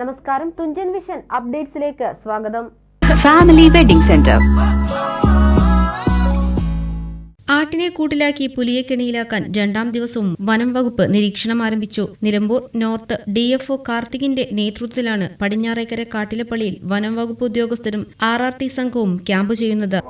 നമസ്കാരം, തുഞ്ചൻ വിഷൻ അപ്ഡേറ്റ്സിലേക്ക് സ്വാഗതം. Family wedding centre. ആട്ടിനെ കൂട്ടിലാക്കി പുലിയെ കെണിയിലാക്കാൻ രണ്ടാം ദിവസവും വനം വകുപ്പ് നിരീക്ഷണം ആരംഭിച്ചു. നിലമ്പൂർ നോർത്ത് DFO കാർത്തികിന്റെ നേതൃത്വത്തിലാണ് പടിഞ്ഞാറേക്കര കാട്ടിലപ്പള്ളിയിൽ വനം വകുപ്പ് ഉദ്യോഗസ്ഥരും RRT സംഘവും ക്യാമ്പ് ചെയ്യുന്നത്.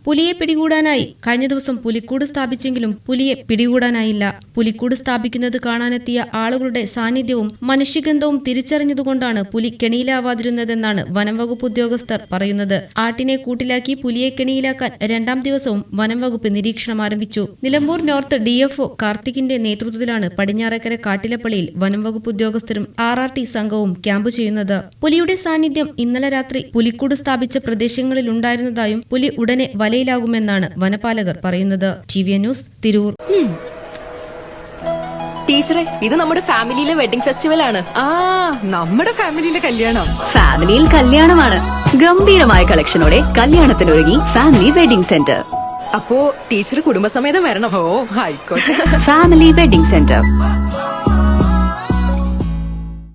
പുലിയെ പിടികൂടാനായി കഴിഞ്ഞ ദിവസം പുലിക്കൂട് സ്ഥാപിച്ചെങ്കിലും പുലിയെ പിടികൂടാനായില്ല. പുലിക്കൂട് സ്ഥാപിക്കുന്നത് കാണാനെത്തിയ ആളുകളുടെ സാന്നിധ്യവും മനുഷ്യഗന്ധവും തിരിച്ചറിഞ്ഞതുകൊണ്ടാണ് പുലി കെണിയിലാവാതിരുന്നതെന്നാണ് വനംവകുപ്പ് ഉദ്യോഗസ്ഥർ പറയുന്നത്. ആട്ടിനെ കൂട്ടിലാക്കി പുലിയെ കെണിയിലാക്കാൻ രണ്ടാം ദിവസവും വനംവകുപ്പ് നിരീക്ഷണം ആരംഭിച്ചു. നിലമ്പൂർ നോർത്ത് DFO കാർത്തികിന്റെ നേതൃത്വത്തിലാണ് പടിഞ്ഞാറേക്കര കാട്ടിലപ്പള്ളിയിൽ വനംവകുപ്പ് ഉദ്യോഗസ്ഥരും RRT സംഘവും ക്യാമ്പ് ചെയ്യുന്നത്. പുലിയുടെ സാന്നിധ്യം ഇന്നലെ രാത്രി പുലിക്കൂട് സ്ഥാപിച്ച പ്രദേശങ്ങളിൽ ഉണ്ടായിരുന്നതായും പുലി ഉടനെ വലയിലാകുമെന്നാണ് വനപാലകർ പറയുന്നത്. TVN news, Tirur. ടീച്ചറെ, ഇത് നമ്മുടെ ഫാമിലിയിലെ വെഡിംഗ് ഫെസ്റ്റിവൽ ആണ്. നമ്മുടെ ഫാമിലിയിലെ കല്യാണം. ഫാമിലിയിൽ കല്യാണമാണ്. ഗംഭീരമായ കളക്ഷനോടെ കല്യാണത്തിനൊരുങ്ങി ഫാമിലി വെഡിംഗ് സെന്റർ. അപ്പോ ടീച്ചർ കുടുംബസമേതം വരണം. ആയിക്കോട്ടെ. Family wedding centre.